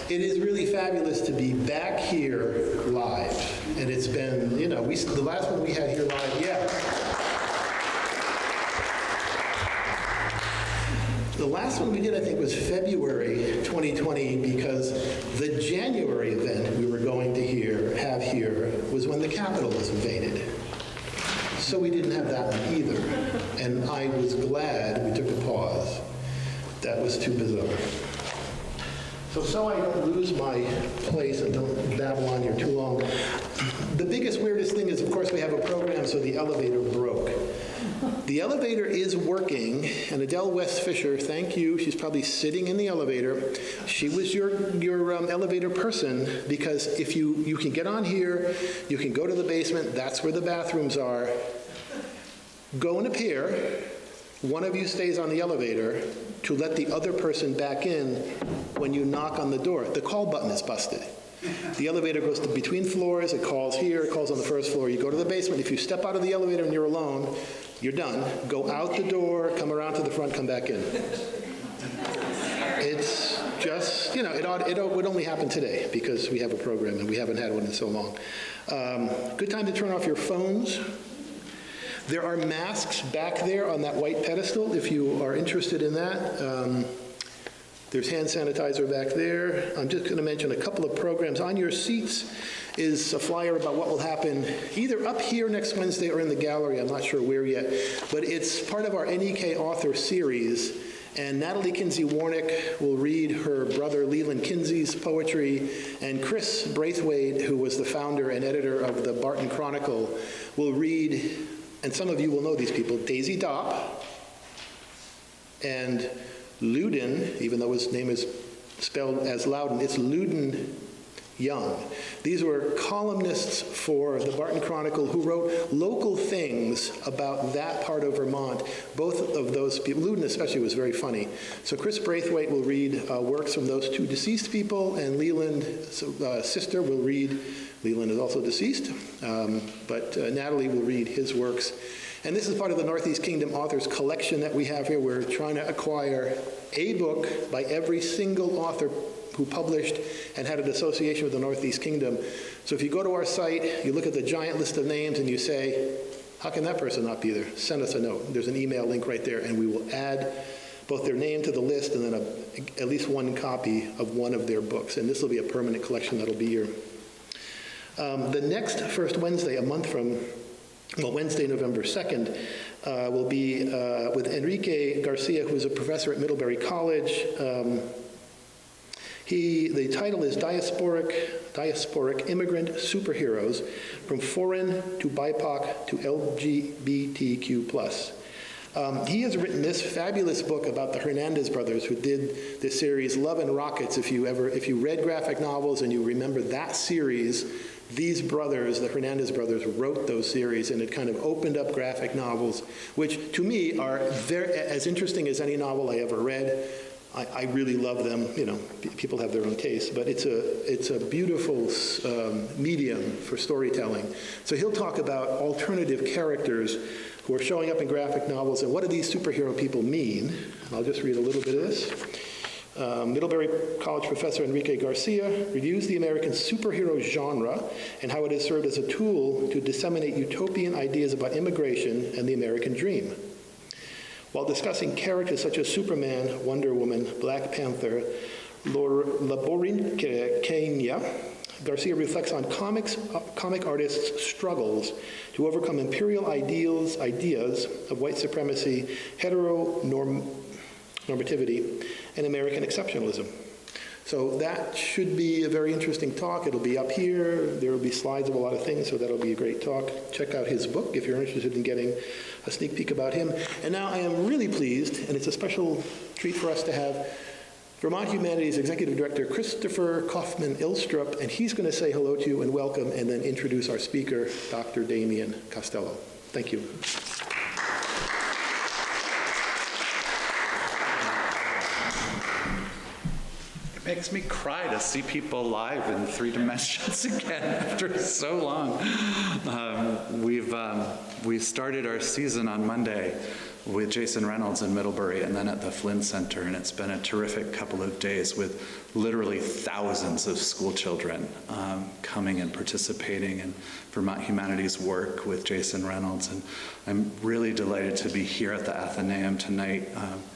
It is really fabulous to be back here live. And it's been, you know, the last one we had here live, The last one we did, I think, was February 2020, because the January event we were going to have here was when the Capitol was invaded. So we didn't have that one either. And I was glad we took a pause. That was too bizarre. So I don't lose my place and don't babble on here too long. The biggest, weirdest thing is, of course, we have a program, so the elevator broke. The elevator is working, and Adele West Fisher, thank you, she's probably sitting in the elevator. She was your elevator person, because if you can get on here, you can go to the basement, that's where the bathrooms are. Go in a pair, one of you stays on the elevator to let the other person back in when you knock on the door. The call button is busted. The elevator goes to between floors, it calls here, it calls on the first floor, you go to the basement. If you step out of the elevator and you're alone, you're done. Go out the door, come around to the front, come back in. It's just, you know, it would only happen today because we have a program and we haven't had one in so long. Good time to turn off your phones. There are masks back there on that white pedestal if you are interested in that. There's hand sanitizer back there. I'm just going to mention a couple of programs. On your seats is a flyer about what will happen either up here next Wednesday or in the gallery. I'm not sure where yet. But it's part of our NEK author series. And Natalie Kinsey Warnick will read her brother Leland Kinsey's poetry. And Chris Braithwaite, who was the founder and editor of the Barton Chronicle, will read, and some of you will know these people, Daisy Dopp and Loudon, even though his name is spelled as Loudon, it's Loudon Young. These were columnists for the Barton Chronicle who wrote local things about that part of Vermont. Both of those people, Loudon especially, was very funny. So Chris Braithwaite will read works from those two deceased people, and Leland's sister will read, Leland is also deceased, but Natalie will read his works. And this is part of the Northeast Kingdom Authors Collection that we have here. We're trying to acquire a book by every single author who published and had an association with the Northeast Kingdom. So if you go to our site, you look at the giant list of names and you say, how can that person not be there? Send us a note. There's an email link right there, and we will add both their name to the list and then at least one copy of one of their books. And this will be a permanent collection that'll be here. The next first Wednesday, a month from, well, Wednesday, November 2nd, will be with Enrique Garcia, who's a professor at Middlebury College. The title is Diasporic Immigrant Superheroes, From Foreign to BIPOC to LGBTQ+. He has written this fabulous book about the Hernandez brothers, who did this series Love and Rockets. If you read graphic novels and you remember that series, these brothers, the Hernandez brothers, wrote those series, and it kind of opened up graphic novels, which to me are as interesting as any novel I ever read. I really love them. You know, people have their own taste, but it's a beautiful medium for storytelling. So he'll talk about alternative characters who are showing up in graphic novels, and what do these superhero people mean? I'll just read a little bit of this. Middlebury College professor Enrique Garcia reviews the American superhero genre and how it has served as a tool to disseminate utopian ideas about immigration and the American dream. While discussing characters such as Superman, Wonder Woman, Black Panther, Laborinqueña, Garcia reflects on comic artists' struggles to overcome imperial ideas of white supremacy, heteronormativity, and American exceptionalism. So that should be a very interesting talk. It'll be up here. There will be slides of a lot of things, so that'll be a great talk. Check out his book if you're interested in getting a sneak peek about him. And now I am really pleased, and it's a special treat for us to have Vermont Humanities Executive Director Christopher Kaufman-Ilstrup, and he's going to say hello to you and welcome, and then introduce our speaker, Dr. Damian Costello. Thank you. It makes me cry to see people live in 3 dimensions again after so long. We started our season on Monday with Jason Reynolds in Middlebury and then at the Flynn Center, and it's been a terrific couple of days with literally thousands of school children coming and participating in Vermont Humanities work with Jason Reynolds, and I'm really delighted to be here at the Athenaeum tonight.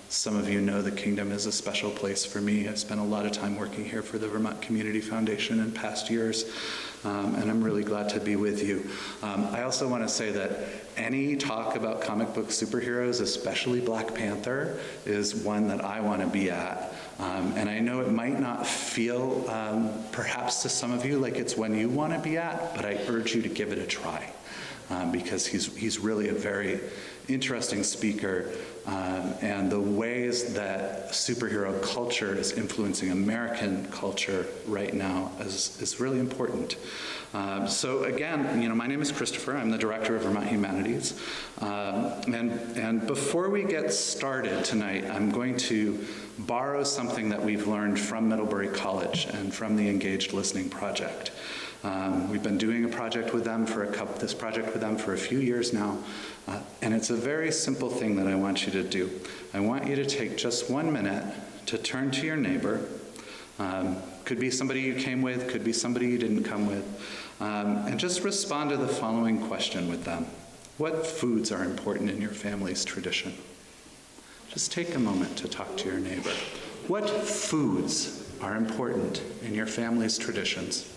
Some of you know the Kingdom is a special place for me. I've spent a lot of time working here for the Vermont Community Foundation in past years, and I'm really glad to be with you. I also want to say that any talk about comic book superheroes, especially Black Panther, is one that I want to be at. And I know it might not feel, perhaps to some of you, like it's one you want to be at, but I urge you to give it a try, because he's really a very interesting speaker, and the ways that superhero culture is influencing American culture right now is really important. So again, my name is Christopher. I'm the director of Vermont Humanities. And before we get started tonight, I'm going to borrow something that we've learned from Middlebury College and from the Engaged Listening Project. We've been doing a project with them for a few years now, and it's a very simple thing that I want you to do. I want you to take just 1 minute to turn to your neighbor. Could be somebody you came with, could be somebody you didn't come with, and just respond to the following question with them. What foods are important in your family's tradition? Just take a moment to talk to your neighbor. What foods are important in your family's traditions?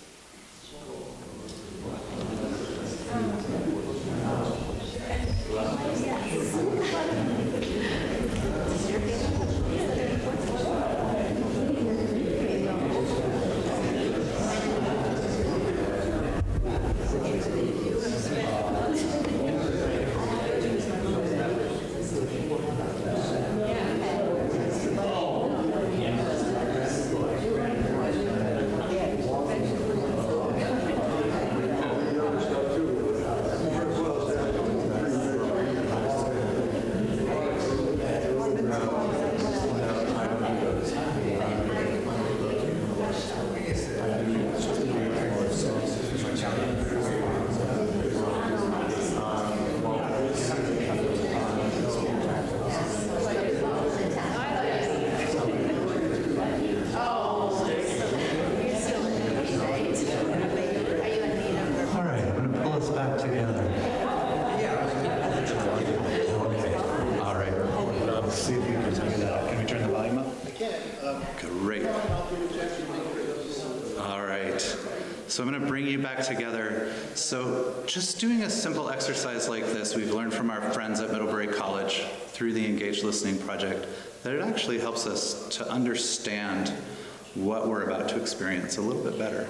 So I'm going to bring you back together. So just doing a simple exercise like this, we've learned from our friends at Middlebury College through the Engaged Listening Project that it actually helps us to understand what we're about to experience a little bit better.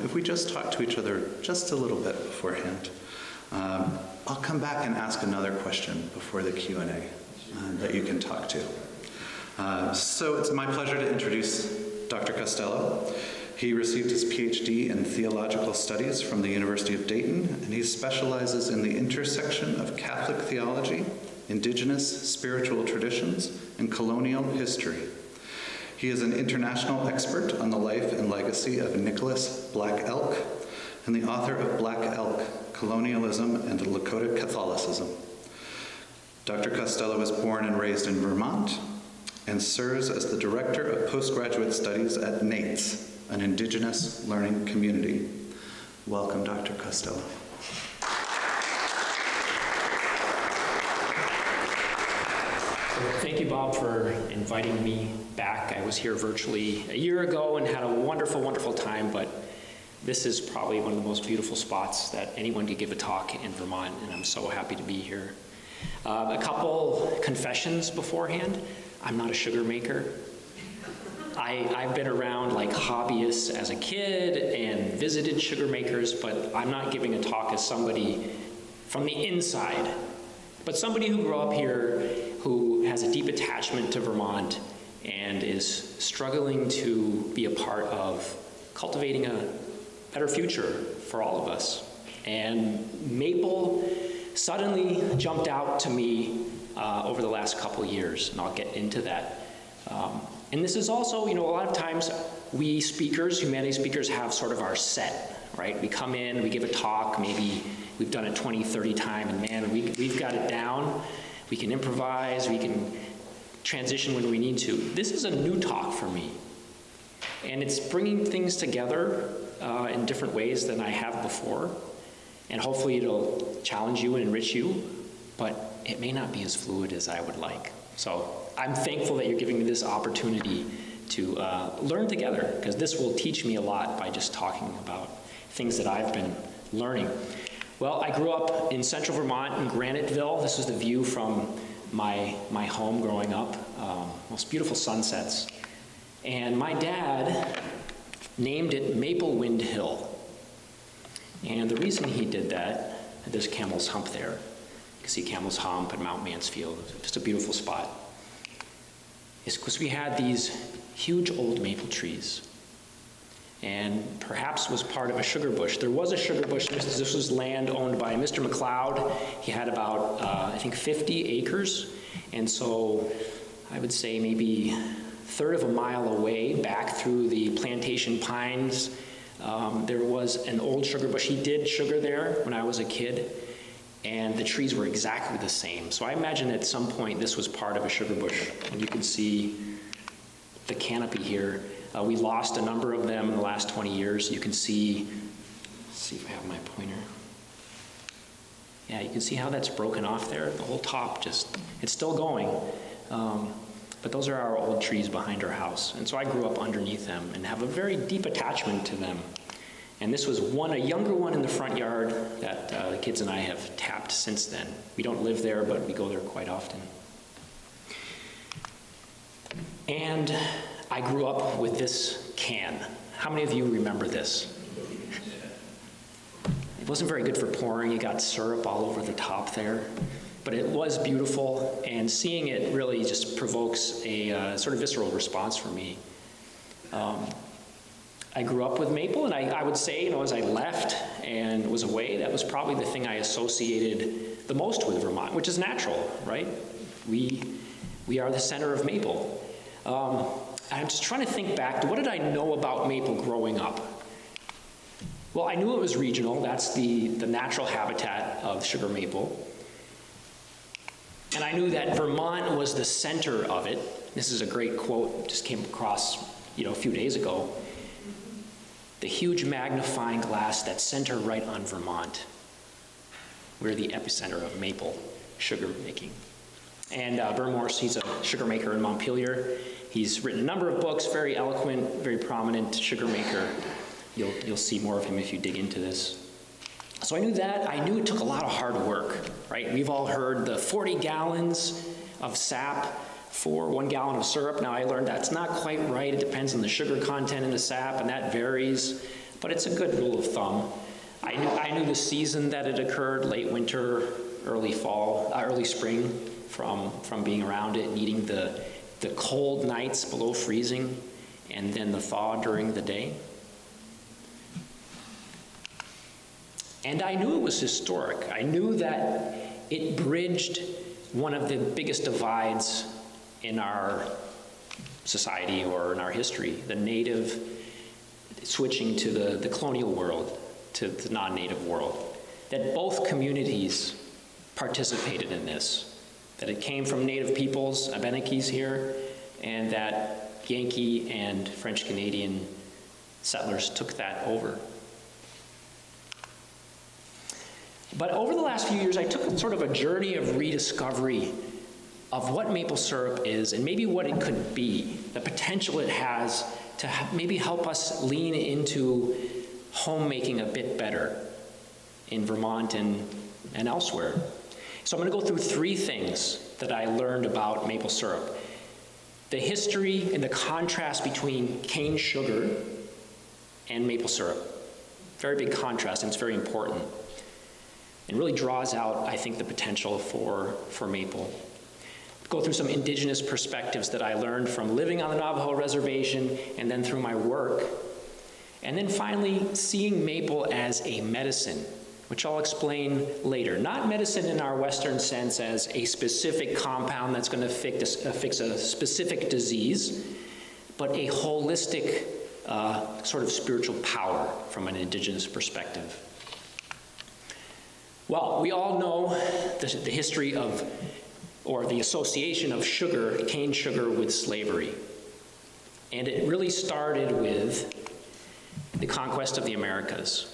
If we just talk to each other just a little bit beforehand. I'll come back and ask another question before the Q&A that you can talk to. So it's my pleasure to introduce Dr. Costello. He received his PhD in theological studies from the University of Dayton, and he specializes in the intersection of Catholic theology, Indigenous spiritual traditions, and colonial history. He is an international expert on the life and legacy of Nicholas Black Elk, and the author of Black Elk, Colonialism and Lakota Catholicism. Dr. Costello was born and raised in Vermont and serves as the Director of Postgraduate Studies at NATES, an Indigenous learning community. Welcome, Dr. Costello. Thank you, Bob, for inviting me back. I was here virtually a year ago and had a wonderful, wonderful time, but this is probably one of the most beautiful spots that anyone could give a talk in Vermont, and I'm so happy to be here. A couple confessions beforehand. I'm not a sugar maker. I've been around like hobbyists as a kid and visited sugar makers, but I'm not giving a talk as somebody from the inside, but somebody who grew up here, who has a deep attachment to Vermont and is struggling to be a part of cultivating a better future for all of us. And maple suddenly jumped out to me over the last couple years, and I'll get into that. And this is also, a lot of times we speakers, humanities speakers, have sort of our set, right? We come in, we give a talk, maybe we've done it 20, 30 times, and man, we've got it down. We can improvise, we can transition when we need to. This is a new talk for me. And it's bringing things together in different ways than I have before. And hopefully it'll challenge you and enrich you, but it may not be as fluid as I would like. So I'm thankful that you're giving me this opportunity to learn together, because this will teach me a lot by just talking about things that I've been learning. Well, I grew up in central Vermont in Graniteville. This was the view from my home growing up. Most beautiful sunsets. And my dad named it Maple Wind Hill. And the reason he did that, there's Camel's Hump there. You can see Camel's Hump and Mount Mansfield, just a beautiful spot, is because we had these huge old maple trees. And perhaps was part of a sugar bush. There was a sugar bush. This was land owned by Mr. McLeod. He had about, I think, 50 acres. And so I would say maybe a third of a mile away, back through the plantation pines, there was an old sugar bush. He did sugar there when I was a kid, and the trees were exactly the same. So I imagine at some point this was part of a sugar bush. And you can see the canopy here. We lost a number of them in the last 20 years. You can see, let's see if I have my pointer. Yeah, you can see how that's broken off there. The whole top just, it's still going. But those are our old trees behind our house. And so I grew up underneath them and have a very deep attachment to them. And this was a younger one in the front yard that the kids and I have tapped since then. We don't live there, but we go there quite often. And I grew up with this can. How many of you remember this? It wasn't very good for pouring. You got syrup all over the top there. But it was beautiful, and seeing it really just provokes a sort of visceral response for me. I grew up with maple, and I would say, as I left and was away, that was probably the thing I associated the most with Vermont, which is natural, right? We are the center of maple. I'm just trying to think back to what did I know about maple growing up? Well, I knew it was regional. That's the natural habitat of sugar maple. And I knew that Vermont was the center of it. This is a great quote, just came across, a few days ago. The huge magnifying glass that's centered right on Vermont. We're the epicenter of maple sugar making. And Vern Morse, he's a sugar maker in Montpelier. He's written a number of books, very eloquent, very prominent sugar maker. You'll see more of him if you dig into this. So I knew that. I knew it took a lot of hard work, right? We've all heard the 40 gallons of sap for 1 gallon of syrup. Now I learned that's not quite right. It depends on the sugar content in the sap, and that varies, but it's a good rule of thumb. I knew the season that it occurred, late winter, early fall, early spring, from being around it and eating the cold nights below freezing, and then the thaw during the day. And I knew it was historic. I knew that it bridged one of the biggest divides in our society or in our history, the native switching to the colonial world, to the non-native world, that both communities participated in this, that it came from native peoples, Abenakis here, and that Yankee and French-Canadian settlers took that over. But over the last few years, I took sort of a journey of rediscovery of what maple syrup is and maybe what it could be, the potential it has to maybe help us lean into homemaking a bit better in Vermont and elsewhere. So I'm going to go through 3 things that I learned about maple syrup. The history and the contrast between cane sugar and maple syrup. Very big contrast, and it's very important. And really draws out, I think, the potential for maple. Go through some indigenous perspectives that I learned from living on the Navajo reservation and then through my work. And then finally, seeing maple as a medicine, which I'll explain later. Not medicine in our Western sense as a specific compound that's going to fix a specific disease, but a holistic sort of spiritual power from an indigenous perspective. Well, we all know the history of or the association of sugar, cane sugar, with slavery. And it really started with the conquest of the Americas.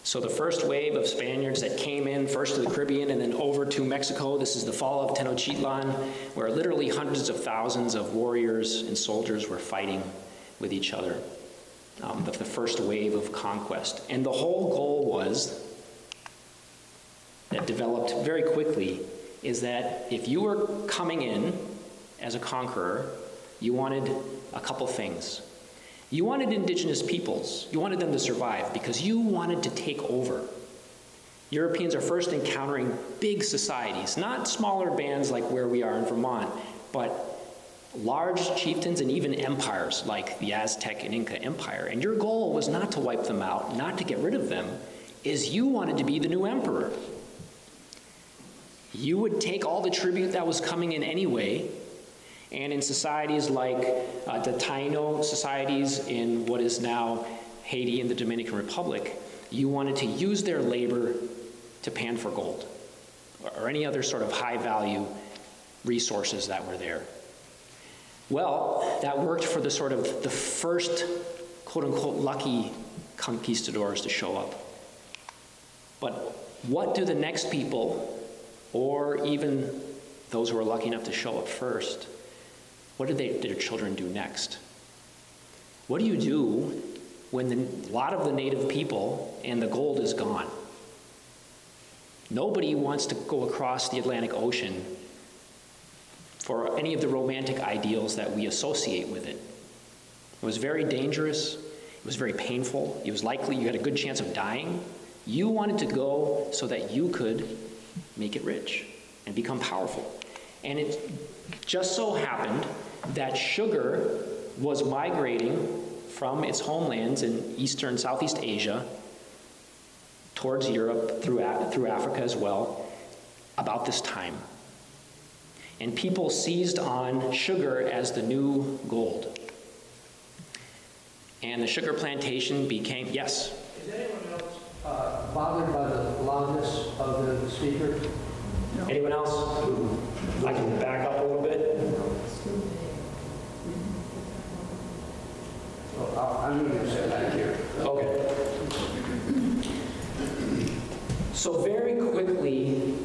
So the first wave of Spaniards that came in, first to the Caribbean and then over to Mexico, this is the fall of Tenochtitlan, where literally hundreds of thousands of warriors and soldiers were fighting with each other. The first wave of conquest. And the whole goal was, that developed very quickly, is that if you were coming in as a conqueror, you wanted a couple things. You wanted indigenous peoples. You wanted them to survive because you wanted to take over. Europeans are first encountering big societies, not smaller bands like where we are in Vermont, but large chieftains and even empires like the Aztec and Inca Empire. And your goal was not to wipe them out, not to get rid of them, is you wanted to be the new emperor. You would take all the tribute that was coming in anyway, and in societies like the Taino societies in what is now Haiti and the Dominican Republic, you wanted to use their labor to pan for gold or any other sort of high-value resources that were there. Well, that worked for the sort of the first quote-unquote lucky conquistadors to show up. But what do the next people, or even those who were lucky enough to show up first, what did their children do next? What do you do when a lot of the native people and the gold is gone? Nobody wants to go across the Atlantic Ocean for any of the romantic ideals that we associate with it. It was very dangerous. It was very painful. It was likely you had a good chance of dying. You wanted to go so that you could make it rich and become powerful. And it just so happened that sugar was migrating from its homelands in Eastern, Southeast Asia towards Europe, through Africa as well, about this time. And people seized on sugar as the new gold. And the sugar plantation became, yes? Is anyone else bothered by the loudness of the speaker? No. Anyone else? I can back up a little bit. I'm going to sit back here. Okay. So very quickly,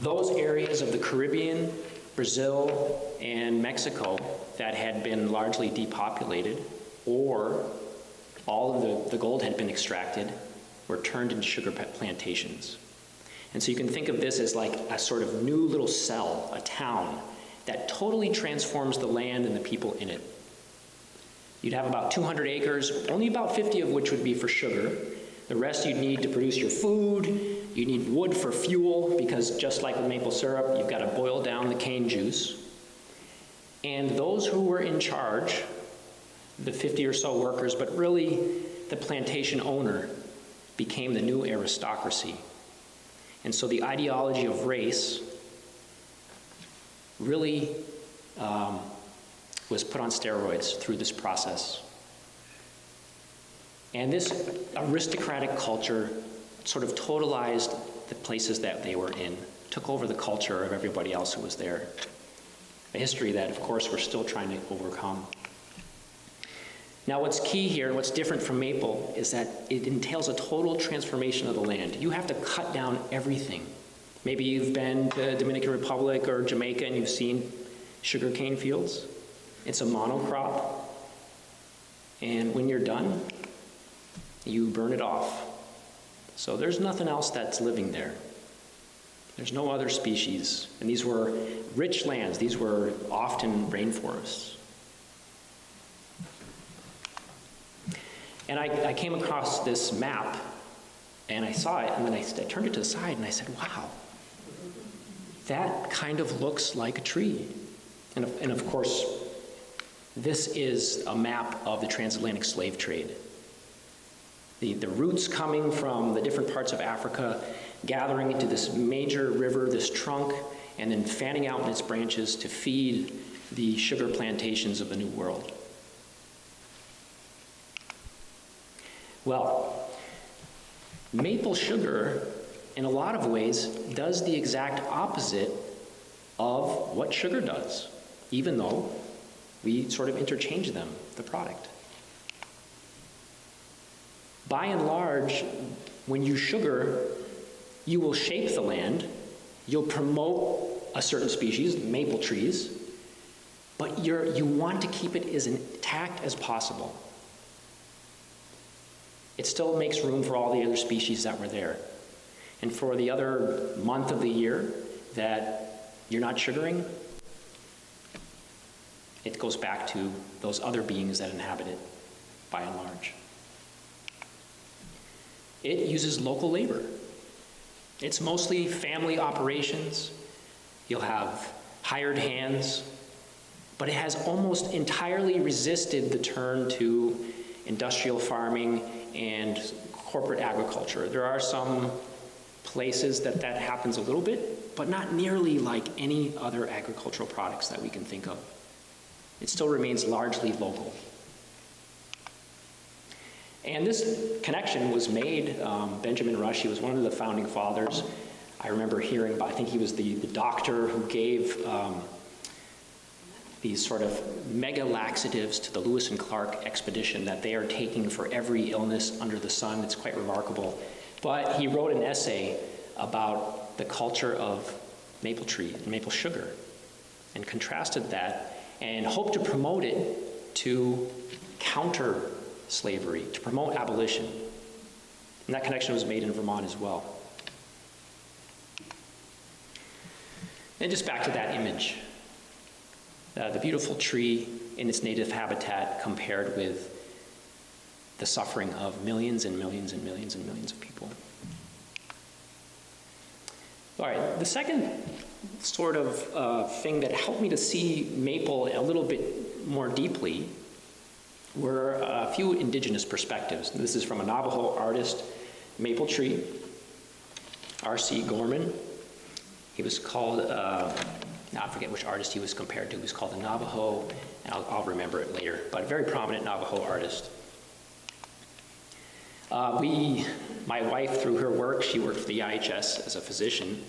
those areas of the Caribbean, Brazil, and Mexico that had been largely depopulated, or all of the gold had been extracted, were turned into sugar plantations. And so you can think of this as like a sort of new little cell, a town, that totally transforms the land and the people in it. You'd have about 200 acres, only about 50 of which would be for sugar. The rest you'd need to produce your food. You need wood for fuel, because just like with maple syrup, you've got to boil down the cane juice. And those who were in charge, the 50 or so workers, but really the plantation owner, became the new aristocracy. And so the ideology of race really was put on steroids through this process. And this aristocratic culture sort of totalized the places that they were in, took over the culture of everybody else who was there. A history that, of course, we're still trying to overcome. Now, what's key here, and what's different from maple, is that it entails a total transformation of the land. You have to cut down everything. Maybe you've been to Dominican Republic or Jamaica and you've seen sugarcane fields. It's a monocrop. And when you're done, you burn it off. So there's nothing else that's living there. There's no other species. And these were rich lands. These were often rainforests. And I came across this map, and I saw it, and then I turned it to the side, and I said, wow, that kind of looks like a tree. And of course, this is a map of the transatlantic slave trade. The roots coming from the different parts of Africa, gathering into this major river, this trunk, and then fanning out in its branches to feed the sugar plantations of the New World. Well, maple sugar, in a lot of ways, does the exact opposite what sugar does, even though we sort of interchange them, the product. By and large, when you sugar, you will shape the land, you'll promote a certain species, maple trees, but you want to keep it as intact as possible. It still makes room for all the other species that were there. And for the other month of the year that you're not sugaring, it goes back to those other beings that inhabit it, by and large. It uses local labor. It's mostly family operations. You'll have hired hands, but it has almost entirely resisted the turn to industrial farming and corporate agriculture. There are some places that happens a little bit, but not nearly like any other agricultural products that we can think of. It still remains largely local. And this connection was made, Benjamin Rush, he was one of the founding fathers. I remember hearing about, I think he was the doctor who gave these sort of mega laxatives to the Lewis and Clark expedition that they are taking for every illness under the sun. It's quite remarkable. But he wrote an essay about the culture of maple tree and maple sugar and contrasted that and hoped to promote it to counter slavery, to promote abolition. And that connection was made in Vermont as well. And just back to that image. The beautiful tree in its native habitat compared with the suffering of millions and millions and millions and millions of people. All right, the second sort of thing that helped me to see maple a little bit more deeply were a few indigenous perspectives. This is from a Navajo artist, maple tree, R.C. Gorman. He was called, now I forget which artist he was compared to. He was called the Navajo, and I'll remember it later, but a very prominent Navajo artist. My wife, through her work, she worked for the IHS as a physician,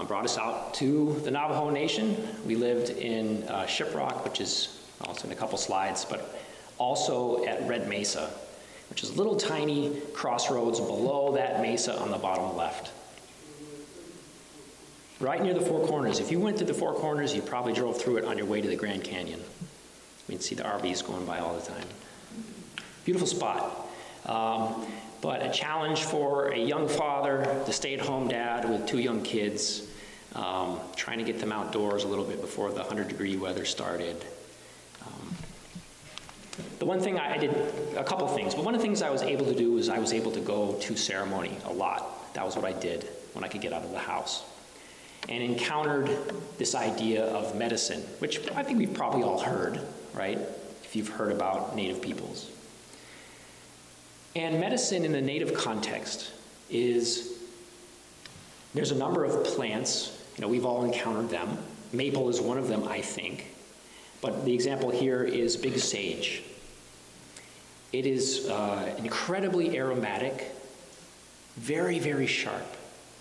brought us out to the Navajo Nation. We lived in Shiprock, which is also in a couple slides, but also at Red Mesa, which is a little tiny crossroads below that mesa on the bottom left. Right near the Four Corners. If you went to the Four Corners, you probably drove through it on your way to the Grand Canyon. You'd see the RVs going by all the time. Beautiful spot. But a challenge for a young father, the stay-at-home dad with 2 young kids, trying to get them outdoors a little bit before the 100-degree weather started. The one thing I did, a couple things, but one of the things I was able to do was I was able to go to ceremony a lot. That was what I did when I could get out of the house. And encountered this idea of medicine, which I think we've probably all heard, right? If you've heard about Native peoples. And medicine in the Native context is, there's a number of plants, we've all encountered them. Maple is one of them, I think. But the example here is big sage. It is incredibly aromatic, very, very sharp,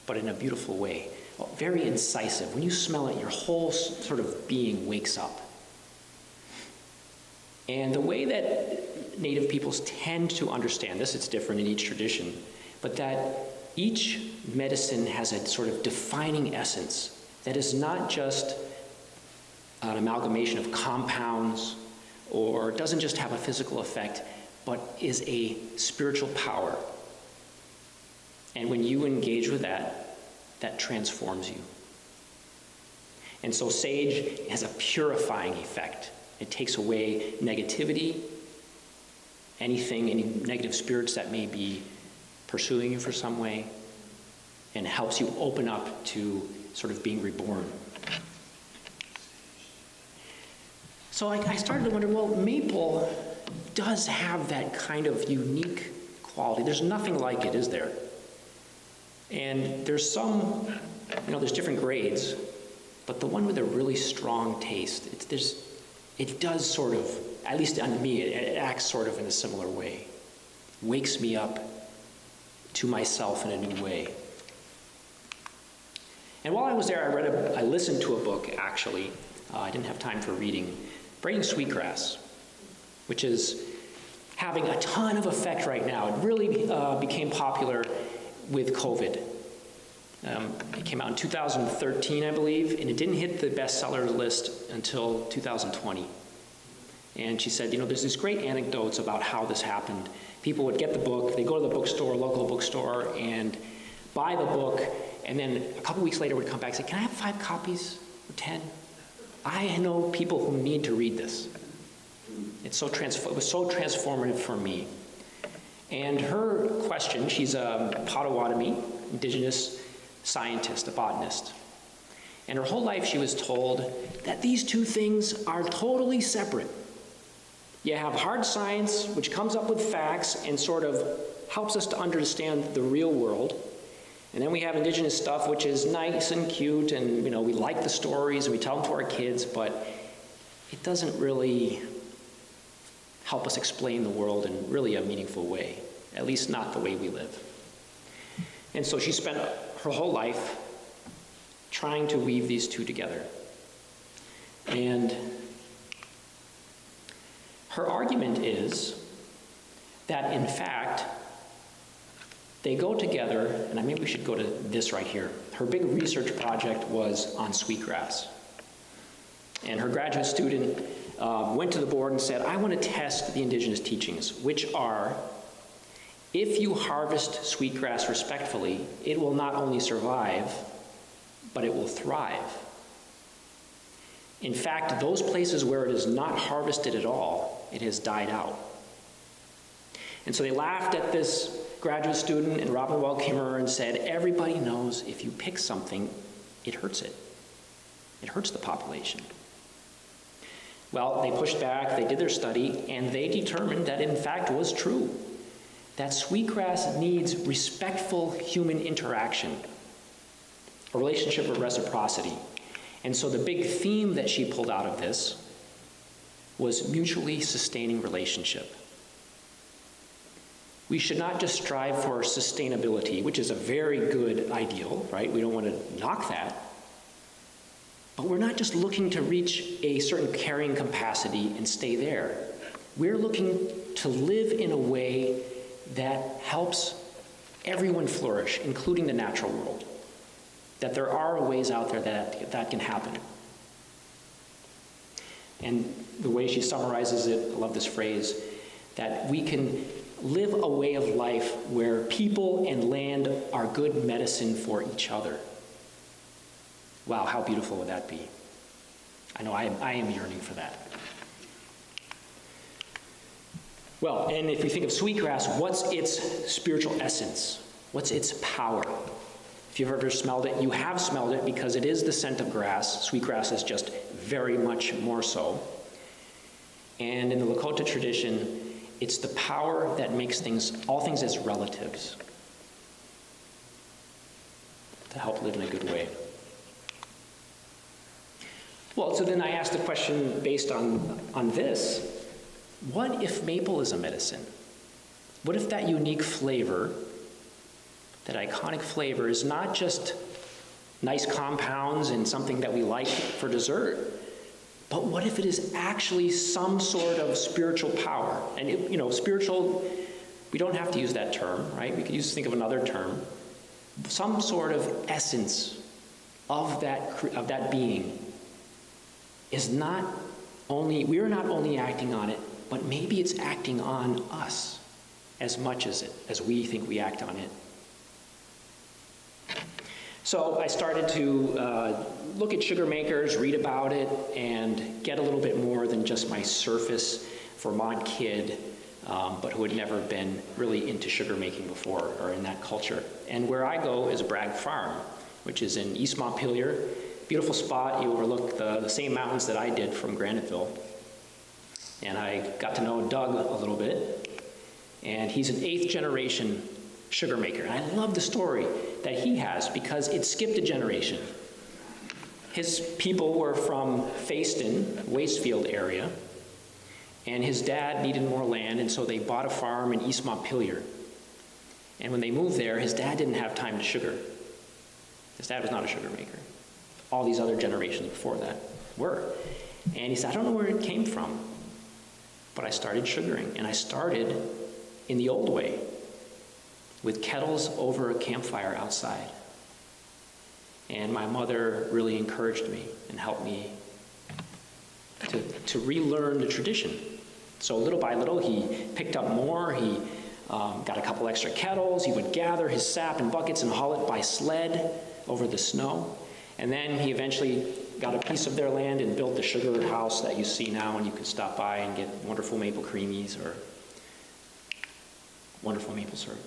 but in a beautiful way. Very incisive. When you smell it, your whole sort of being wakes up. And the way that Native peoples tend to understand this, it's different in each tradition, but that each medicine has a sort of defining essence that is not just an amalgamation of compounds or doesn't just have a physical effect, but is a spiritual power. And when you engage with that, that transforms you. And so sage has a purifying effect. It takes away negativity, any negative spirits that may be pursuing you for some way, and helps you open up to sort of being reborn. So I started to wonder, well, maple does have that kind of unique quality. There's nothing like it, is there? And there's some, there's different grades, but the one with a really strong taste, it does sort of, at least on me, it acts sort of in a similar way. Wakes me up to myself in a new way. And while I was there, I listened to a book, actually. I didn't have time for reading. Braiding Sweetgrass, which is having a ton of effect right now. It really became popular with COVID. It came out in 2013, I believe, and it didn't hit the bestseller list until 2020. And she said, there's these great anecdotes about how this happened. People would get the book, they go to the bookstore, local bookstore, and buy the book, and then a couple weeks later would come back and say, can I have 5 copies or 10? I know people who need to read this. It was so transformative for me. And her question, she's a Potawatomi, Indigenous scientist, a botanist. And her whole life she was told that these two things are totally separate. You have hard science, which comes up with facts and sort of helps us to understand the real world. And then we have Indigenous stuff, which is nice and cute, and we like the stories, and we tell them to our kids, but it doesn't really help us explain the world in really a meaningful way, at least not the way we live. And so she spent her whole life trying to weave these two together. And her argument is that, in fact, they go together, and maybe we should go to this right here. Her big research project was on sweetgrass. And her graduate student went to the board and said, I want to test the Indigenous teachings, which are, if you harvest sweetgrass respectfully, it will not only survive, but it will thrive. In fact, those places where it is not harvested at all, it has died out. And so they laughed at this graduate student, and Robin Weld came over and said, everybody knows if you pick something, it hurts it. It hurts the population. Well, they pushed back, they did their study, and they determined that in fact was true, that sweetgrass needs respectful human interaction, a relationship of reciprocity. And so the big theme that she pulled out of this was mutually sustaining relationship. We should not just strive for sustainability, which is a very good ideal, right? We don't want to knock that. But we're not just looking to reach a certain carrying capacity and stay there. We're looking to live in a way that helps everyone flourish, including the natural world. That there are ways out there that can happen. And the way she summarizes it, I love this phrase, that we can live a way of life where people and land are good medicine for each other. Wow, how beautiful would that be? I know I am yearning for that. Well, and if you think of sweetgrass, what's its spiritual essence? What's its power? If you've ever smelled it, you have smelled it because it is the scent of grass. Sweetgrass is just very much more so. And in the Lakota tradition, it's the power that makes all things as relatives, to help live in a good way. Well, so then I asked the question based on this, what if maple is a medicine? What if that unique flavor, that iconic flavor, is not just nice compounds and something that we like for dessert, but what if it is actually some sort of spiritual power? And spiritual, we don't have to use that term, right? We could think of another term. Some sort of essence of that being is not only, we're not only acting on it, but maybe it's acting on us as much as we think we act on it. So I started to look at sugar makers, read about it, and get a little bit more than just my surface Vermont kid, but who had never been really into sugar making before or in that culture. And where I go is Bragg Farm, which is in East Montpelier. Beautiful spot. You overlook the same mountains that I did from Graniteville. And I got to know Doug a little bit. And he's an 8th generation sugar maker. And I love the story that he has because it skipped a generation. His people were from Fayston, Wastefield area. And his dad needed more land, and so they bought a farm in East Montpelier. And when they moved there, his dad didn't have time to sugar. His dad was not a sugar maker. All these other generations before that were. And he said, I don't know where it came from, but I started sugaring. And I started in the old way, with kettles over a campfire outside. And my mother really encouraged me and helped me to relearn the tradition. So little by little, he picked up more. He got a couple extra kettles. He would gather his sap in buckets and haul it by sled over the snow. And then he eventually got a piece of their land and built the sugar house that you see now, and you can stop by and get wonderful maple creamies or wonderful maple syrup.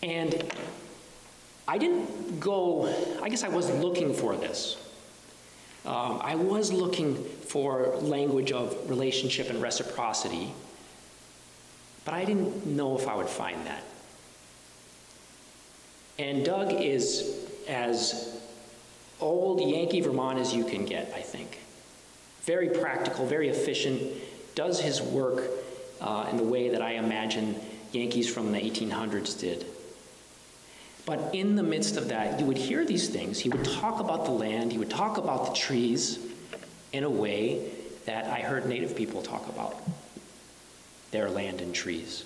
And I didn't go, I guess I wasn't looking for this. I was looking for language of relationship and reciprocity, but I didn't know if I would find that. And Doug is as old Yankee Vermont as you can get, I think. Very practical, very efficient, does his work in the way that I imagine Yankees from the 1800s did. But in the midst of that, you would hear these things. He would talk about the land, he would talk about the trees in a way that I heard Native people talk about their land and trees.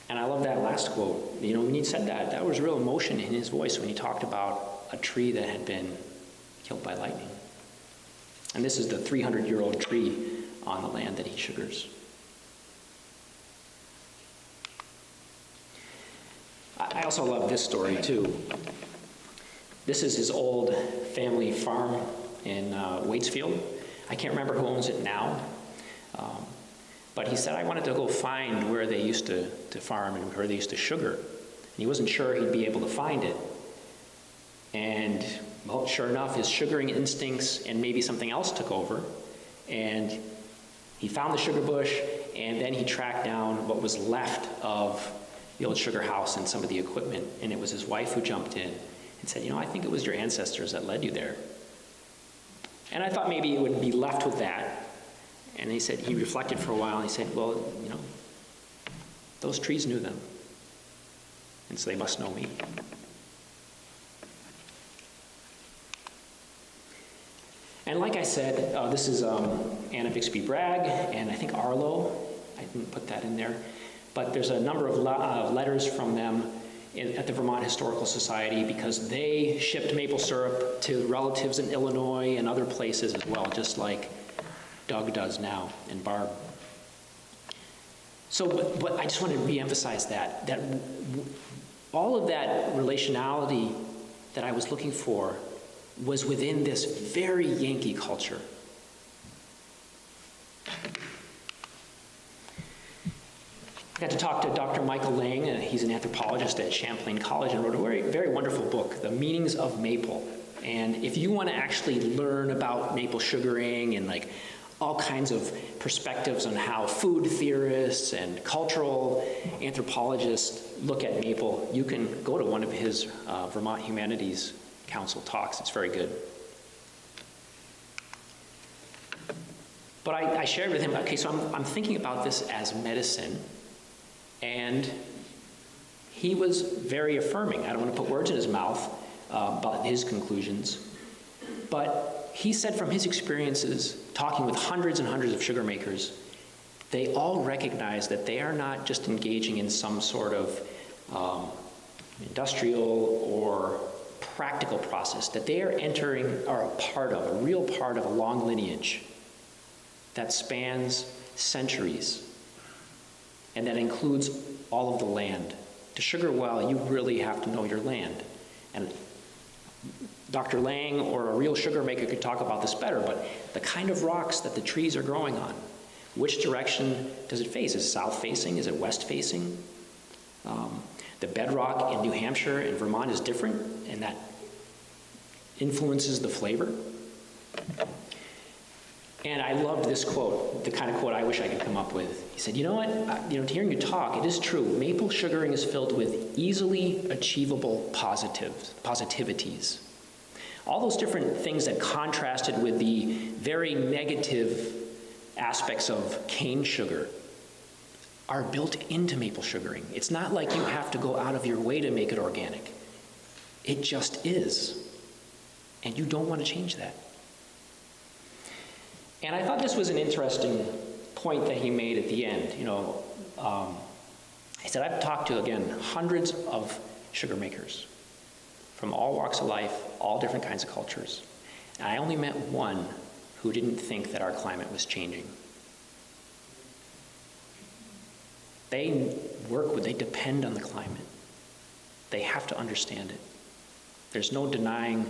And I love that last quote. You know, when he said that, that was real emotion in his voice when he talked about a tree that had been killed by lightning. And this is the 300-year-old tree on the land that he sugars. I also love this story, too. This is his old family farm in Waitsfield. I can't remember who owns it now. But he said, I wanted to go find where they used to farm and where they used to sugar. And he wasn't sure he'd be able to find it. And, well, sure enough, his sugaring instincts and maybe something else took over. And he found the sugar bush, and then he tracked down what was left of the old sugar house and some of the equipment. And it was his wife who jumped in and said, you know, I think it was your ancestors that led you there. And I thought maybe it would be left with that. And he said, he reflected for a while, and he said, well, you know, those trees knew them. And so they must know me. And like I said, this is Anna Bixby Bragg, and I think Arlo. I didn't put that in there. But there's a number of letters from them at the Vermont Historical Society because they shipped maple syrup to relatives in Illinois and other places as well, just like Doug does now, and Barb. So, but I just want to reemphasize that all of that relationality that I was looking for was within this very Yankee culture. I got to talk to Dr. Michael Lang. He's an anthropologist at Champlain College and wrote a very, very wonderful book, The Meanings of Maple. And if you want to actually learn about maple sugaring and like all kinds of perspectives on how food theorists and cultural anthropologists look at maple, you can go to one of his Vermont Humanities Council talks. It's very good. But I shared with him, okay, so I'm thinking about this as medicine. And he was very affirming. I don't want to put words in his mouth about his conclusions. But he said from his experiences, talking with hundreds and hundreds of sugar makers, they all recognize that they are not just engaging in some sort of industrial or practical process, that they are entering, are a part of, a real part of a long lineage that spans centuries and that includes all of the land. To sugar well, you really have to know your land. And Dr. Lang or a real sugar maker could talk about this better, but the kind of rocks that the trees are growing on, which direction does it face? Is it south facing? Is it west facing? The bedrock in New Hampshire and Vermont is different, and that influences the flavor. And I loved this quote, the kind of quote I wish I could come up with. He said, you know what, hearing you talk, it is true. Maple sugaring is filled with easily achievable positivities. All those different things that contrasted with the very negative aspects of cane sugar. are built into maple sugaring. It's not like you have to go out of your way to make it organic. It just is. And you don't want to change that. And I thought this was an interesting point that he made at the end. He said, I've talked to, again, hundreds of sugar makers from all walks of life, all different kinds of cultures. And I only met one who didn't think that our climate was changing. They depend on the climate. They have to understand it. There's no denying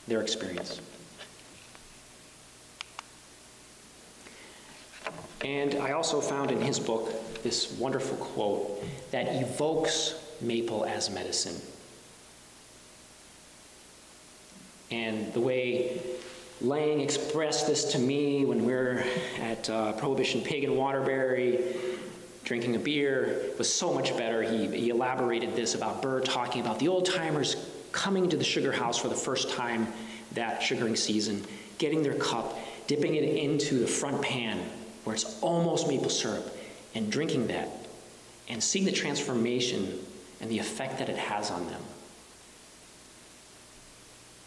their experience. And I also found in his book this wonderful quote that evokes maple as medicine. And the way Lang expressed this to me when we were at Prohibition Pig in Waterbury, drinking a beer, was so much better. He elaborated this about Burr talking about the old-timers coming to the sugar house for the first time that sugaring season, getting their cup, dipping it into the front pan where it's almost maple syrup, and drinking that, and seeing the transformation and the effect that it has on them.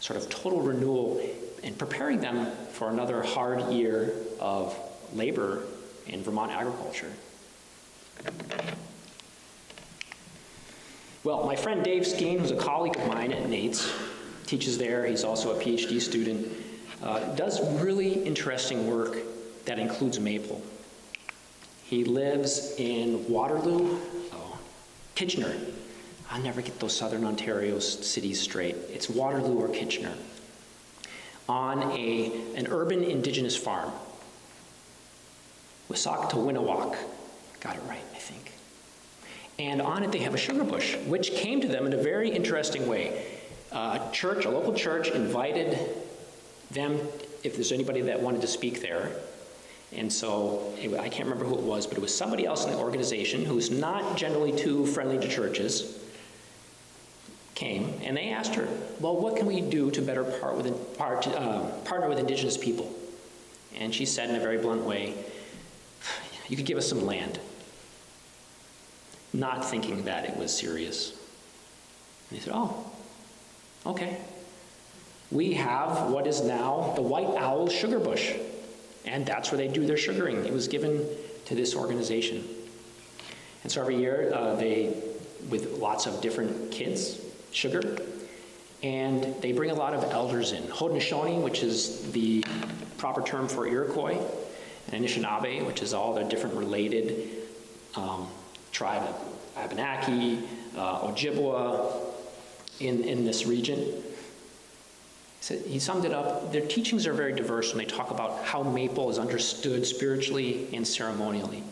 Sort of total renewal, and preparing them for another hard year of labor in Vermont agriculture. Well, my friend Dave Skeen, who's a colleague of mine at Nate's, teaches there, he's also a PhD student, does really interesting work that includes maple. He lives in Waterloo, Kitchener. I'll never get those southern Ontario cities straight. It's Waterloo or Kitchener, on an urban Indigenous farm. Wissahickta-Winawak, got it right, I think. And on it they have a sugar bush, which came to them in a very interesting way. A local church invited them, if there's anybody that wanted to speak there. And so, I can't remember who it was, but it was somebody else in the organization who's not generally too friendly to churches, came, and they asked her, well, what can we do to better partner with Indigenous people? And she said in a very blunt way, you could give us some land. Not thinking that it was serious. And they said, oh, okay. We have what is now the White Owl Sugar Bush, and that's where they do their sugaring. It was given to this organization. And so every year, with lots of different kids, sugar, and they bring a lot of elders in. Haudenosaunee, which is the proper term for Iroquois, and Anishinaabe, which is all the different related tribe of Abenaki, Ojibwa in this region. So he summed it up. Their teachings are very diverse when they talk about how maple is understood spiritually and ceremonially.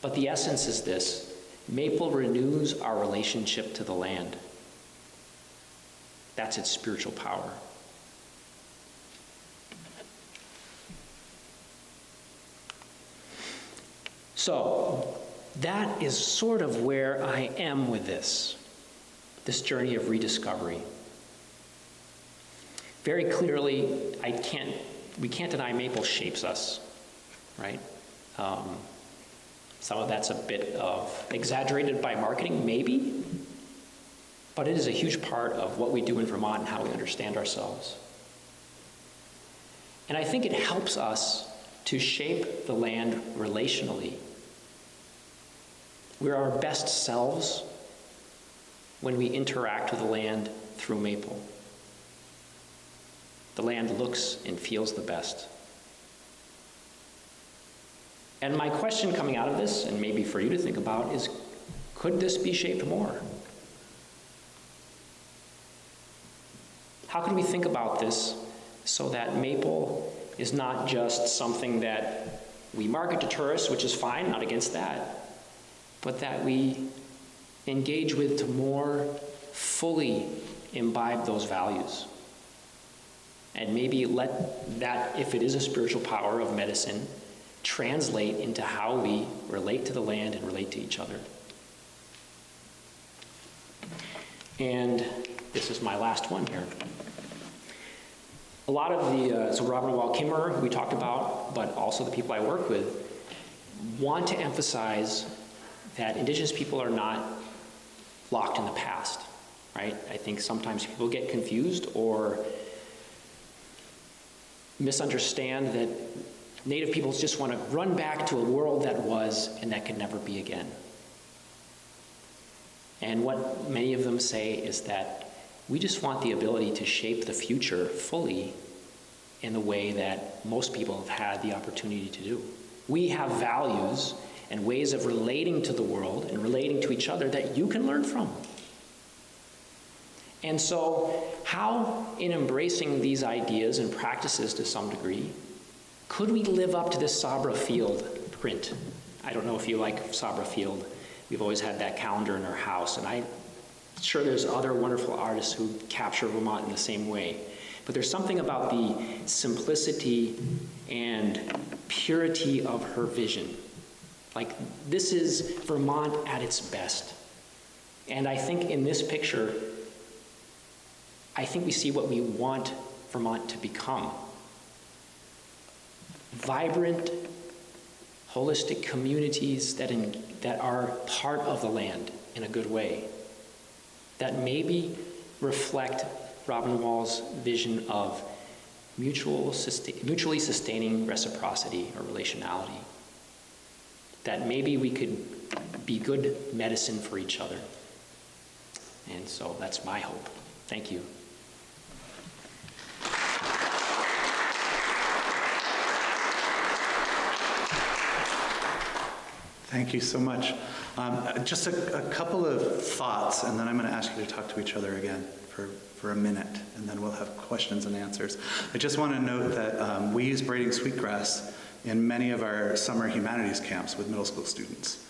But the essence is this: maple renews our relationship to the land. That's its spiritual power. So, that is sort of where I am with this journey of rediscovery. Very clearly, we can't deny maple shapes us, right? Some of that's a bit of exaggerated by marketing, maybe, but it is a huge part of what we do in Vermont and how we understand ourselves. And I think it helps us to shape the land relationally. We're our best selves when we interact with the land through maple. The land looks and feels the best. And my question coming out of this, and maybe for you to think about, is could this be shaped more? How can we think about this so that maple is not just something that we market to tourists, which is fine, not against that, but that we engage with to more fully imbibe those values? And maybe let that, if it is a spiritual power of medicine, translate into how we relate to the land and relate to each other. And this is my last one here. A lot of so Robert Wall Kimmerer, who we talked about, but also the people I work with, want to emphasize that Indigenous people are not locked in the past, right? I think sometimes people get confused or misunderstand that Native peoples just want to run back to a world that was and that could never be again. And what many of them say is that we just want the ability to shape the future fully in the way that most people have had the opportunity to do. We have values and ways of relating to the world and relating to each other that you can learn from. And so, how, in embracing these ideas and practices to some degree, could we live up to this Sabra Field print? I don't know if you like Sabra Field. We've always had that calendar in our house, and I'm sure there's other wonderful artists who capture Vermont in the same way. But there's something about the simplicity and purity of her vision. Like, this is Vermont at its best. And I think in this picture, I think we see what we want Vermont to become. Vibrant, holistic communities that are part of the land in a good way, that maybe reflect Robin Wall's vision of mutually sustaining reciprocity or relationality, that maybe we could be good medicine for each other. And so that's my hope. Thank you. Thank you so much. Just a couple of thoughts, and then I'm going to ask you to talk to each other again for a minute, and then we'll have questions and answers. I just want to note that we use braiding sweetgrass in many of our summer humanities camps with middle school students.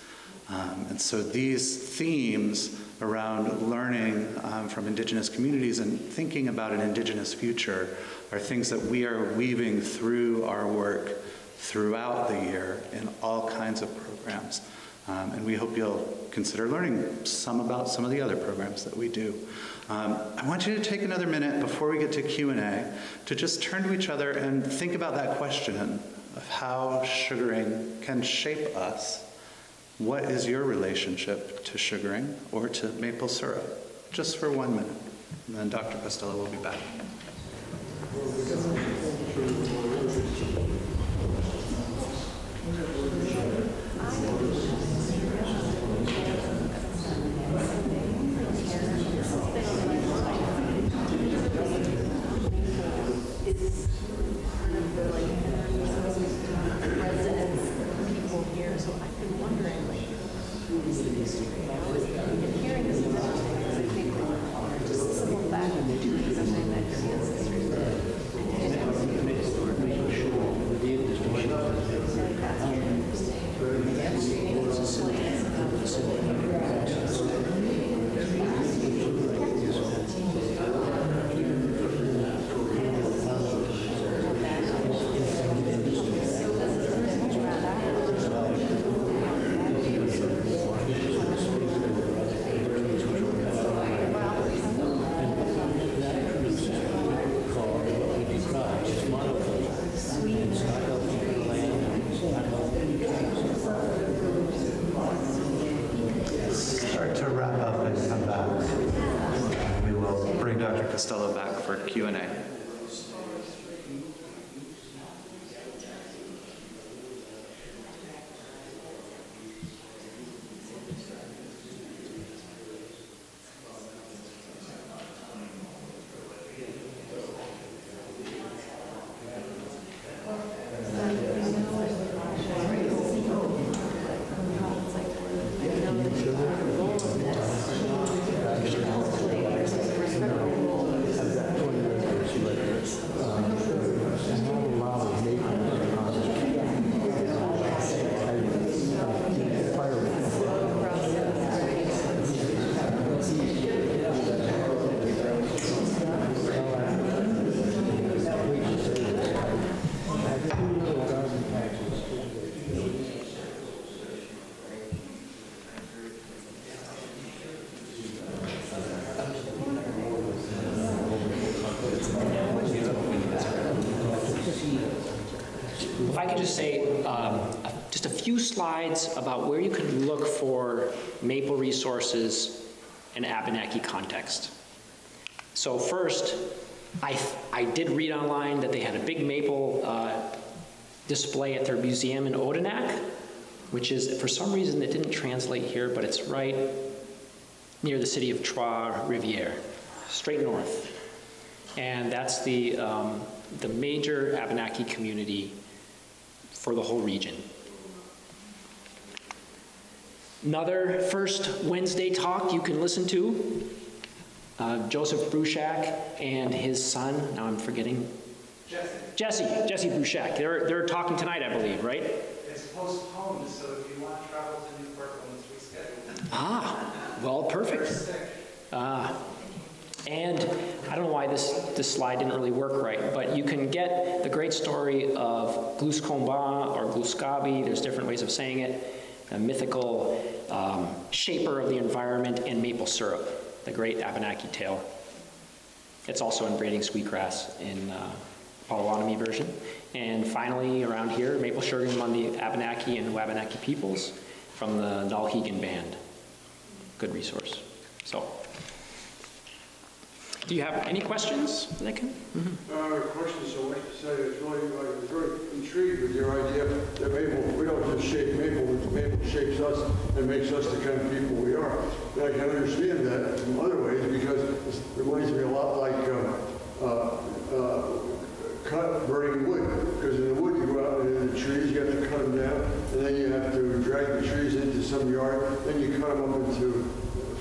And so these themes around learning from Indigenous communities and thinking about an Indigenous future are things that we are weaving through our work throughout the year in all kinds of programs. And we hope you'll consider learning some about some of the other programs that we do. I want you to take another minute before we get to Q&A to just turn to each other and think about that question of how sugaring can shape us. What is your relationship to sugaring or to maple syrup? Just for 1 minute. And then Dr. Costello will be back. Start to wrap up and come back. We will bring Dr. Costello back for Q&A. If I could just say a just a few slides about where you can look for maple resources in Abenaki context. So first, I did read online that they had a big maple display at their museum in Odanak, which is, for some reason, it didn't translate here, but it's right near the city of Trois-Rivières, straight north. And that's the major Abenaki community for the whole region. Another first Wednesday talk you can listen to, Joseph Bruchac and his son, now I'm forgetting. Jesse Bruchac. They're talking tonight, I believe, right? It's postponed, so if you want to travel to New York, it's rescheduled. Ah, well, perfect. And I don't know why this slide didn't really work right, but you can get the great story of Gluskomba or Gluskabi, there's different ways of saying it, a mythical shaper of the environment, and maple syrup, the great Abenaki tale. It's also in Braiding Sweetgrass in Potawatomi version. And finally, around here, maple sugar among the Abenaki and Wabanaki peoples from the Nalhegan Band. Good resource. So, do you have any questions that I can? Questions, so what you say is really, I was very intrigued with your idea that maple, we don't just shape maple, maple shapes us and makes us the kind of people we are. And I can understand that in other ways because it reminds me a lot like burning wood. Because in the wood, you go out in the trees, you have to cut them down, and then you have to drag the trees into some yard, then you cut them up into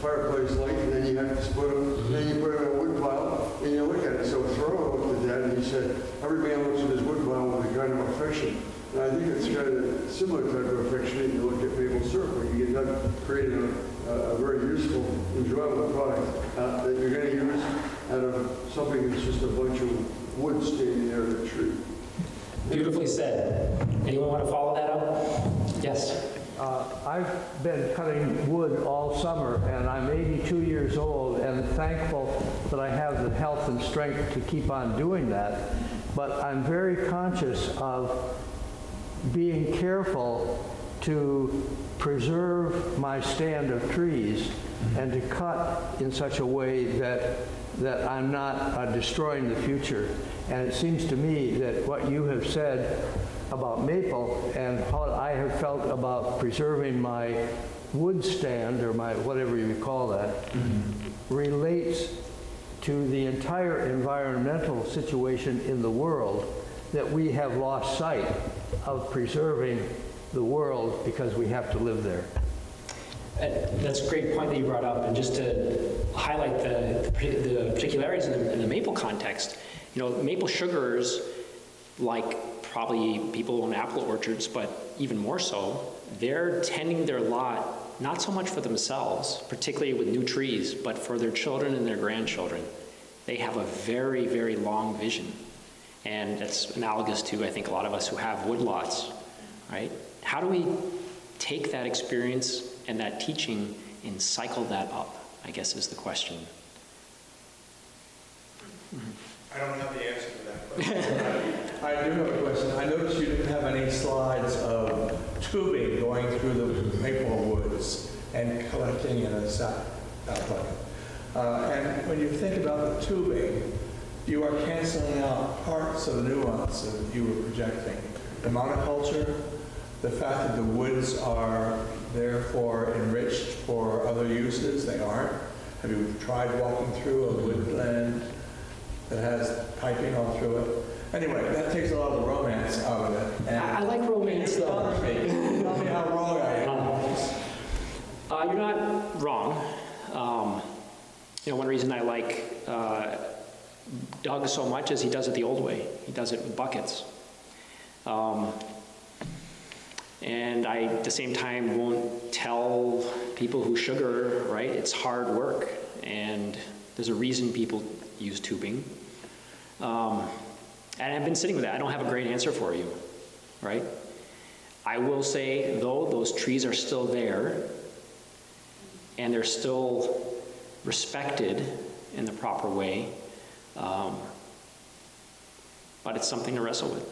fireplace light, and then you have to split them, and then you put them in a wood pile, and you look at it. So Thoreau looked at that, and he said, every man looks at his wood pile with a kind of affection. And I think it's kind of a similar type of affection if you look at maple syrup, where you get done creating a very useful, enjoyable product that you're going to use out of something that's just a bunch of wood standing there in a tree. Beautifully said. Anyone want to follow that up? Yes. I've been cutting wood all summer, and I'm 82 years old and thankful that I have the health and strength to keep on doing that. But I'm very conscious of being careful to preserve my stand of trees and to cut in such a way that I'm not destroying the future. And it seems to me that what you have said about maple and what I have felt about preserving my wood stand, or my whatever you call that, relates to the entire environmental situation in the world, that we have lost sight of preserving the world because we have to live there. That's a great point that you brought up, and just to highlight the particularities in the maple context, you know, maple sugars, like probably people who own apple orchards, but even more so, they're tending their lot not so much for themselves, particularly with new trees, but for their children and their grandchildren. They have a very, very long vision. And that's analogous to, I think, a lot of us who have woodlots, right? How do we take that experience and that teaching and cycle that up, I guess is the question. I don't have the answer to that question. I do have a question. I noticed you didn't have any slides of tubing going through the maple woods and collecting in a sack. And when you think about the tubing, you are canceling out parts of the nuance that you were projecting. The monoculture, the fact that the woods are therefore enriched for other uses, they aren't. Have you tried walking through a woodland that has piping all through it? Anyway, that takes a lot of the romance out of it. And I like romance, though. Tell me how wrong I am. You're not wrong. You know, one reason I like Doug so much is he does it the old way. He does it with buckets. And I, at the same time, won't tell people who sugar, right? It's hard work, and there's a reason people use tubing. And I've been sitting with that. I don't have a great answer for you, right? I will say, though, those trees are still there, and they're still respected in the proper way, but it's something to wrestle with.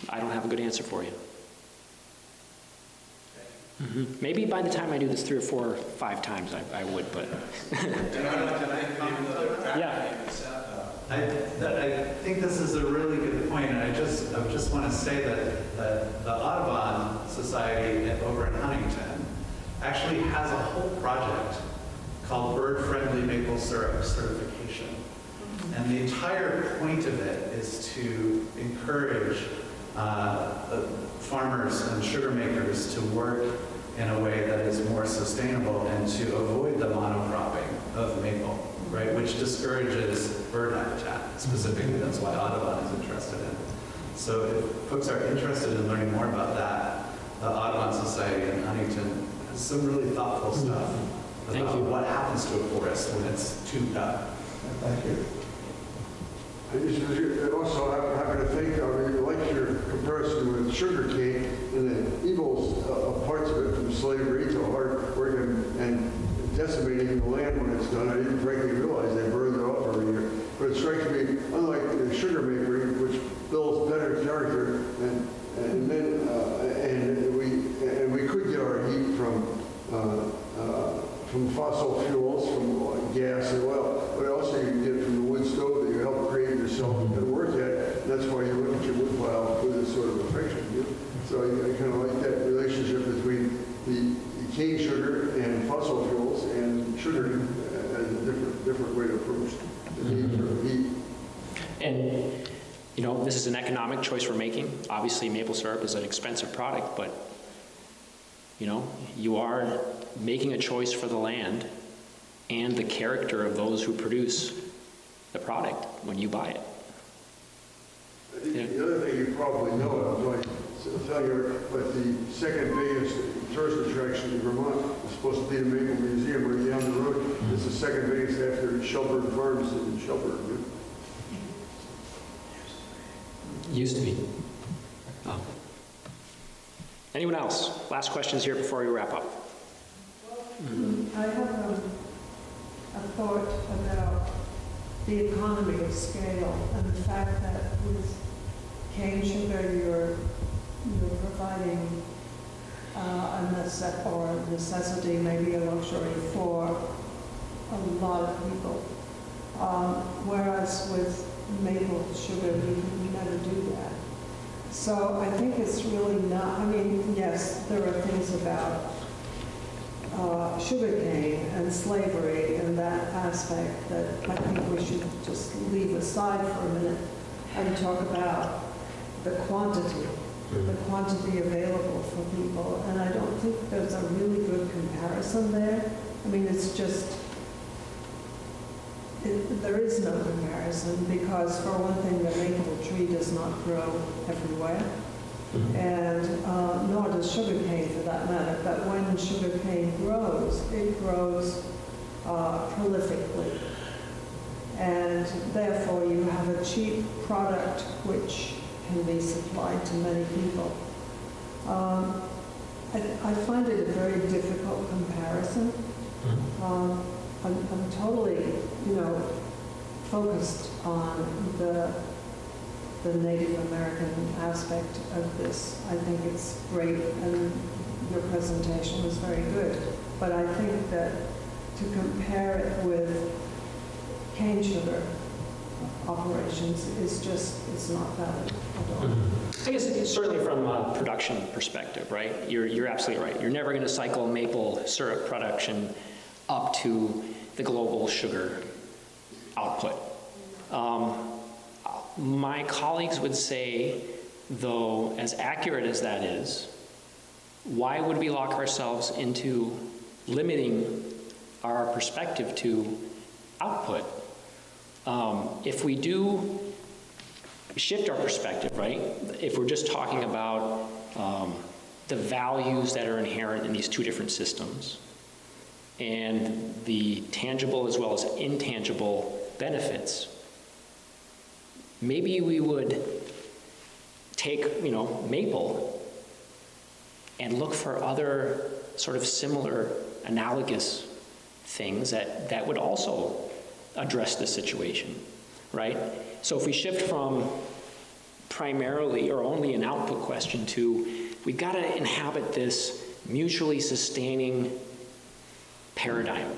I don't have a good answer for you. Maybe by the time I do this 3 or 4 or 5 times, I would, but. Can I comment on that? Yeah. I think this is a really good point, and I just want to say that the Audubon Society over in Huntington actually has a whole project called Bird-Friendly Maple Syrup Certification. And the entire point of it is to encourage farmers and sugar makers to work in a way that is more sustainable and to avoid the monocropping of maple, right, which discourages bird habitat. Specifically, that's why Audubon is interested in it. So if folks are interested in learning more about that, the Audubon Society in Huntington has some really thoughtful stuff about what happens to a forest when it's tubed up. Thank you. I also happen to think, I like your comparison with sugar cane and the evils of parts of it, from slavery to hard work and decimating the land when it's done. I didn't frankly realize they burned it off every year. But it strikes me, unlike the sugar makery, which builds better character, and we could get our heat from fossil fuels, from gas and oil, but also you can get it from the wood stove that you help create yourself and work at. And that's why you look at your wood pile with this sort of affection. So I kind of like that relationship between the cane sugar and fossil fuels and sugar as a different way to approach the need for heat. And, you know, this is an economic choice we're making. Obviously, maple syrup is an expensive product, but, you know, you are making a choice for the land and the character of those who produce the product when you buy it. I think the other thing you probably know, I was going to tell you, but the second biggest tourist attraction in Vermont is supposed to be the Maple Museum right down the road. It's the second biggest after Shelburne Farms in Shelburne. Used to be. Oh. Anyone else? Last questions here before we wrap up. I have a thought about the economy of scale and the fact that with cane sugar you're providing a necessity, maybe a luxury for a lot of people. Whereas with maple sugar you never do that. So I think it's really not, I mean, yes, there are things about sugarcane and slavery and that aspect that I think we should just leave aside for a minute and talk about the quantity available for people. And I don't think there's a really good comparison there. I mean, it's just, there is no comparison because, for one thing, the maple tree does not grow everywhere. And nor does sugarcane for that matter. But when sugarcane grows, it grows prolifically. And therefore you have a cheap product which can be supplied to many people. I find it a very difficult comparison. I'm totally, focused on the Native American aspect of this. I think it's great, and your presentation was very good. But I think that to compare it with cane sugar operations is just, it's not valid at all. I guess it's certainly from a production perspective, right? You're absolutely right. You're never going to cycle maple syrup production up to the global sugar output. My colleagues would say, though, as accurate as that is, why would we lock ourselves into limiting our perspective to output? If we do shift our perspective, right? If we're just talking about the values that are inherent in these two different systems and the tangible as well as intangible benefits, maybe we would take, maple and look for other sort of similar, analogous things that would also address the situation, right? So if we shift from primarily or only an output question to, we've got to inhabit this mutually sustaining paradigm.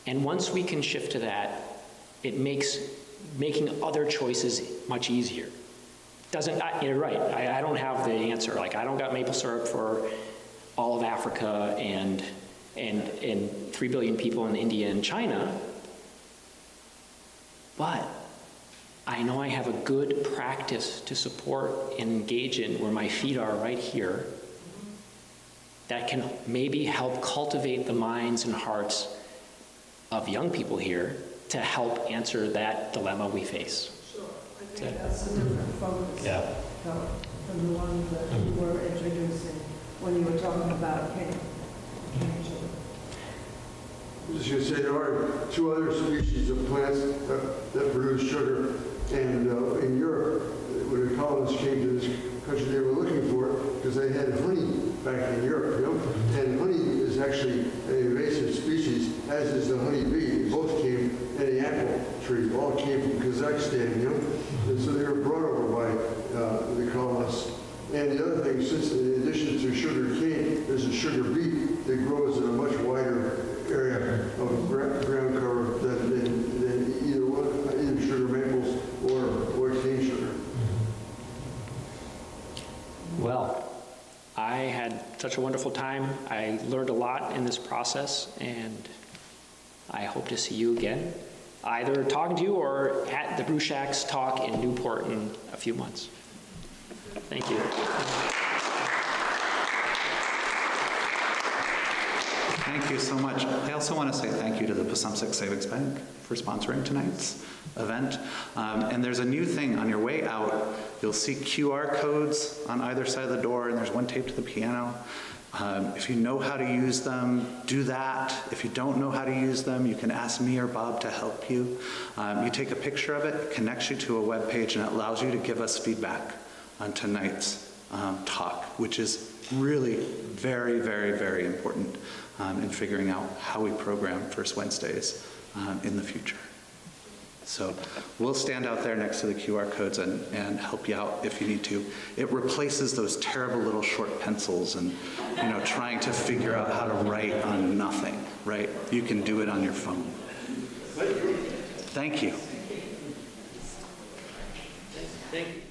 And once we can shift to that, it makes making other choices much easier. You're right, I don't have the answer. Like, I don't got maple syrup for all of Africa and 3 billion people in India and China, but I know I have a good practice to support and engage in where my feet are right here that can maybe help cultivate the minds and hearts of young people here to help answer that dilemma we face. Sure, I think that's a different focus. Yeah. From the one that you were introducing when you were talking about cane sugar. I was just going to say, there are 2 other species of plants that produce sugar, and in Europe, when the colonists came to this country, they were looking for it because they had honey back in Europe, you know? And honey is actually an invasive species, as is the honeybee. Both came, and the apple tree, all came from Kazakhstan, you know? And so they were brought over by the colonists. And the other thing, since in addition to sugar cane, there's a sugar beet that grows in a much wider area of ground cover than either sugar maples or cane sugar. Well, I had such a wonderful time. I learned a lot in this process, and I hope to see you again, either talking to you or at the Brew Shack's talk in Newport in a few months. Thank you. Thank you so much. I also want to say thank you to the Passumpsic Savings Bank for sponsoring tonight's event. And there's a new thing on your way out. You'll see QR codes on either side of the door, and there's one taped to the piano. If you know how to use them, do that. If you don't know how to use them, you can ask me or Bob to help you. You take a picture of it, it connects you to a web page, and it allows you to give us feedback on tonight's talk, which is really very, very, very important in figuring out how we program First Wednesdays in the future. So we'll stand out there next to the QR codes and help you out if you need to. It replaces those terrible little short pencils and, you know, trying to figure out how to write on nothing, right? You can do it on your phone. Thank you. Thank you.